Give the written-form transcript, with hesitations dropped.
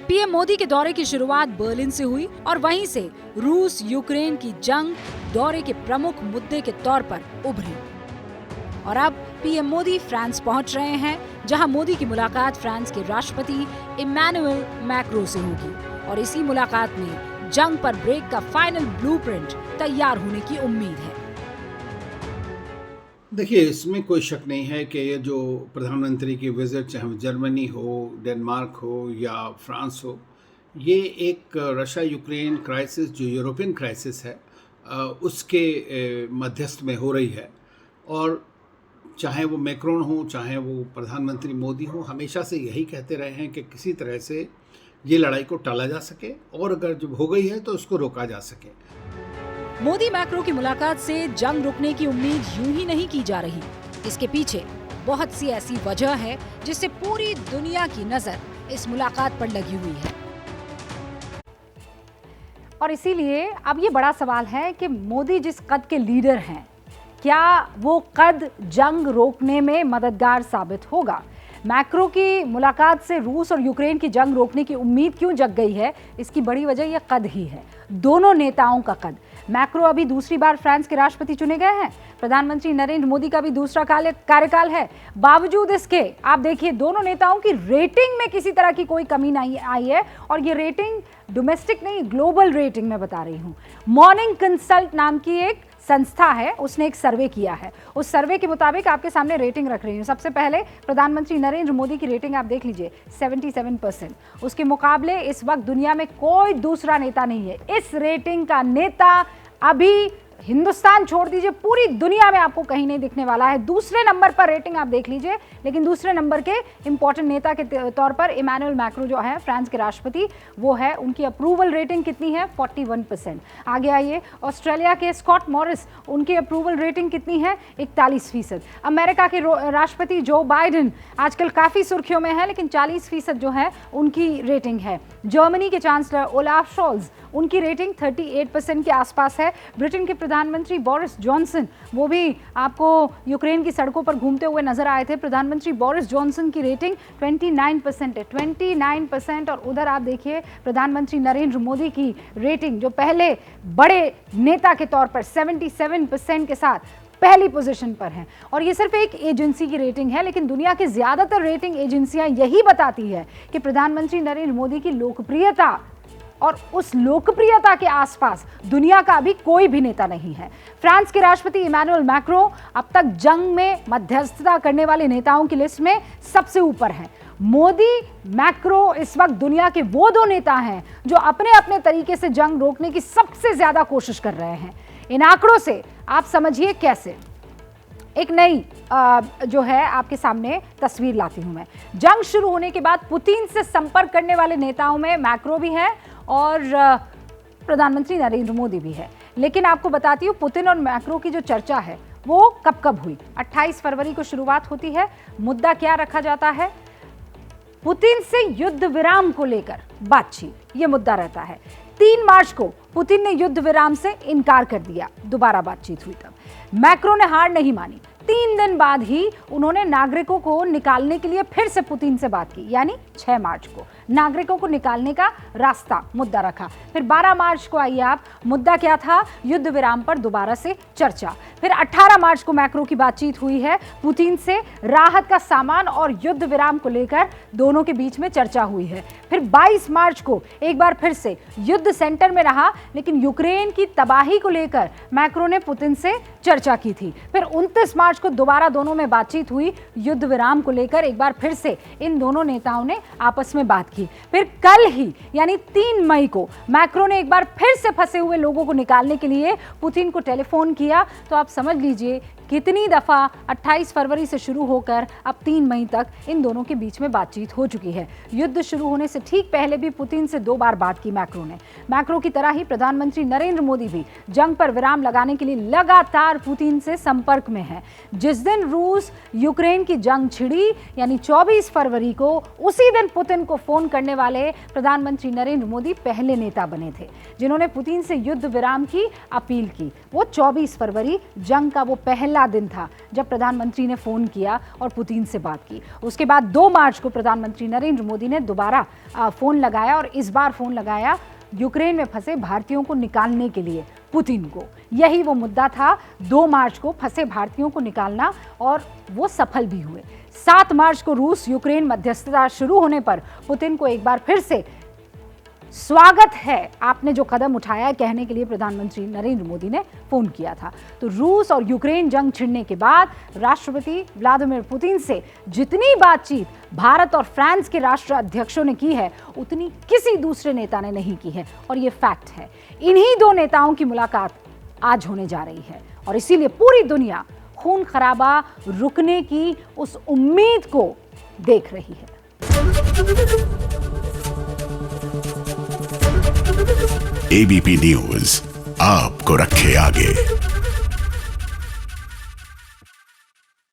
PM Modi के दौरे की शुरुआत बर्लिन से हुई और वहीं से रूस यूक्रेन की जंग दौरे के प्रमुख मुद्दे के तौर पर उभरी। और अब पीएम मोदी फ्रांस पहुंच रहे हैं, जहां मोदी की मुलाकात फ्रांस के राष्ट्रपति इमैनुअल मैक्रो से होगी और इसी मुलाकात में जंग पर ब्रेक का फाइनल ब्लूप्रिंट तैयार होने की उम्मीद है। देखिए, इसमें कोई शक नहीं है कि ये जो प्रधानमंत्री की विजिट, चाहे वो जर्मनी हो, डेनमार्क हो या फ्रांस हो, ये एक रशिया यूक्रेन क्राइसिस जो यूरोपियन क्राइसिस है उसके मध्यस्थ में हो रही है। और चाहे वो मैक्रोन हो, चाहे वो प्रधानमंत्री मोदी हो, हमेशा से यही कहते रहे हैं कि किसी तरह से ये लड़ाई को टाला जा सके और अगर जब हो गई है तो उसको रोका जा सके। मोदी मैक्रो की मुलाकात से जंग रुकने की उम्मीद यूं ही नहीं की जा रही। इसके पीछे बहुत सी ऐसी वजह है जिससे पूरी दुनिया की नजर इस मुलाकात पर लगी हुई है। और इसीलिए अब ये बड़ा सवाल है कि मोदी जिस कद के लीडर हैं, क्या वो कद जंग रोकने में मददगार साबित होगा? मैक्रो की मुलाकात से रूस और यूक्रेन की जंग रोकने की उम्मीद क्यों जग गई है? इसकी बड़ी वजह यह कद ही है, दोनों नेताओं का कद। मैक्रो अभी दूसरी बार फ्रांस के राष्ट्रपति चुने गए हैं। प्रधानमंत्री नरेंद्र मोदी का भी दूसरा कार्यकाल है। बावजूद इसके आप देखिए, दोनों नेताओं की रेटिंग में किसी तरह की कोई कमी नहीं आई है। और ये रेटिंग डोमेस्टिक नहीं, ग्लोबल रेटिंग में बता रही हूँ। मॉर्निंग कंसल्ट नाम की एक संस्था है, उसने एक सर्वे किया है। उस सर्वे के मुताबिक आपके सामने रेटिंग रख रही हूँ। सबसे पहले प्रधानमंत्री नरेंद्र मोदी की रेटिंग आप देख लीजिए, 77%। उसके मुकाबले इस वक्त दुनिया में कोई दूसरा नेता नहीं है इस रेटिंग का नेता। अभी हिंदुस्तान छोड़ दीजिए, पूरी दुनिया में आपको कहीं नहीं दिखने वाला है। दूसरे नंबर पर रेटिंग आप देख लीजिए, लेकिन दूसरे नंबर के इंपॉर्टेंट नेता के तौर पर इमैनुअल मैक्रो जो है फ्रांस के राष्ट्रपति, वो है। उनकी अप्रूवल रेटिंग कितनी है? 41%। आगे आइए, ऑस्ट्रेलिया के स्कॉट मॉरिस, उनकी अप्रूवल रेटिंग कितनी है? 41%। अमेरिका के राष्ट्रपति जो बाइडेन आजकल काफ़ी सुर्खियों में है, लेकिन 40% जो है उनकी रेटिंग है। जर्मनी के चांसलर ओलाफ शोल्ज, उनकी रेटिंग 38% के आसपास है। ब्रिटेन के प्रधानमंत्री बोरिस जॉनसन, वो भी आपको यूक्रेन की सड़कों पर घूमते हुए नजर आए थे। प्रधानमंत्री बोरिस जॉनसन की रेटिंग 29% है, 29%। और उधर आप देखिए प्रधानमंत्री नरेंद्र मोदी की रेटिंग, जो पहले बड़े नेता के तौर पर 77% के साथ पहली पोजीशन पर है। और ये सिर्फ एक एजेंसी की रेटिंग है, लेकिन दुनिया की ज्यादातर रेटिंग एजेंसियां यही बताती है कि प्रधानमंत्री नरेंद्र मोदी की लोकप्रियता, और उस लोकप्रियता के आसपास दुनिया का अभी कोई भी नेता नहीं है। फ्रांस के राष्ट्रपति इमैनुअल मैक्रो अब तक जंग में मध्यस्थता करने वाले नेताओं की लिस्ट में सबसे ऊपर है। मोदी, मैक्रो इस वक्त दुनिया के वो दो नेता हैं जो अपने अपने तरीके से जंग रोकने की सबसे ज्यादा कोशिश कर रहे हैं। इन आंकड़ों से आप समझिए कैसे। एक नई जो है आपके सामने तस्वीर लाती हूं मैं। जंग शुरू होने के बाद पुतिन से संपर्क करने वाले नेताओं में मैक्रो भी है और प्रधानमंत्री नरेंद्र मोदी भी है। लेकिन आपको बताती हूँ, पुतिन और मैक्रो की जो चर्चा है वो कब कब हुई। 28 फरवरी को शुरुआत होती है। मुद्दा क्या रखा जाता है? पुतिन से युद्ध विराम को लेकर बातचीत, ये मुद्दा रहता है। 3 मार्च को पुतिन ने युद्ध विराम से इनकार कर दिया, दोबारा बातचीत हुई तब। मैक्रो ने हार नहीं मानी। 3 दिन बाद ही उन्होंने नागरिकों को निकालने के लिए फिर से पुतिन से बात की, यानी 6 मार्च को नागरिकों को निकालने का रास्ता मुद्दा रखा। फिर 12 मार्च को आइए आप, मुद्दा क्या था? युद्ध विराम पर दोबारा से चर्चा। फिर 18 मार्च को मैक्रो की बातचीत हुई है पुतिन से, राहत का सामान और युद्ध विराम को लेकर दोनों के बीच में चर्चा हुई है। फिर 22 मार्च को एक बार फिर से युद्ध सेंटर में रहा, लेकिन यूक्रेन की तबाही को लेकर मैक्रो ने पुतिन से चर्चा की थी। फिर 29 मार्च को दोबारा दोनों में बातचीत हुई, युद्ध विराम को लेकर एक बार फिर से इन दोनों नेताओं ने आपस में बात की। फिर कल ही यानी 3 मई को मैक्रो ने एक बार फिर से फंसे हुए लोगों को निकालने के लिए पुतिन को टेलीफोन किया। तो आप समझ लीजिए कितनी दफा 28 फरवरी से शुरू होकर अब 3 मई तक इन दोनों के बीच में बातचीत हो चुकी है। युद्ध शुरू होने से ठीक पहले भी पुतिन से 2 बार बात की मैक्रो ने। मैक्रो की तरह ही प्रधानमंत्री नरेंद्र मोदी भी जंग पर विराम लगाने के लिए लगातार पुतिन से संपर्क में है। जिस दिन रूस यूक्रेन की जंग छिड़ी यानी 24 फरवरी को, उसी दिन पुतिन को फोन करने वाले प्रधानमंत्री नरेंद्र मोदी पहले नेता बने थे जिन्होंने पुतिन से युद्ध विराम की अपील की। वो 24 फरवरी जंग का वो पहला पहला दिन था जब प्रधानमंत्री ने फ़ोन किया और पुतिन से बात की। उसके बाद 2 मार्च को प्रधानमंत्री नरेंद्र मोदी ने दोबारा फ़ोन लगाया और इस बार फ़ोन लगाया यूक्रेन में फंसे भारतीयों को निकालने के लिए पुतिन को। यही वो मुद्दा था, 2 मार्च को फंसे भारतीयों को निकालना, और वो सफल भी हुए। 7 मार्च को रूस यूक्रेन मध्यस्थता शुरू होने पर पुतिन को एक बार फिर से स्वागत है, आपने जो कदम उठाया है, कहने के लिए प्रधानमंत्री नरेंद्र मोदी ने फोन किया था। तो रूस और यूक्रेन जंग छिड़ने के बाद राष्ट्रपति व्लादिमीर पुतिन से जितनी बातचीत भारत और फ्रांस के राष्ट्र अध्यक्षों ने की है, उतनी किसी दूसरे नेता ने नहीं की है, और ये फैक्ट है। इन्हीं 2 नेताओं की मुलाकात आज होने जा रही है, और इसीलिए पूरी दुनिया खून खराबा रुकने की उस उम्मीद को देख रही है। एबीपी न्यूज आपको रखे आगे।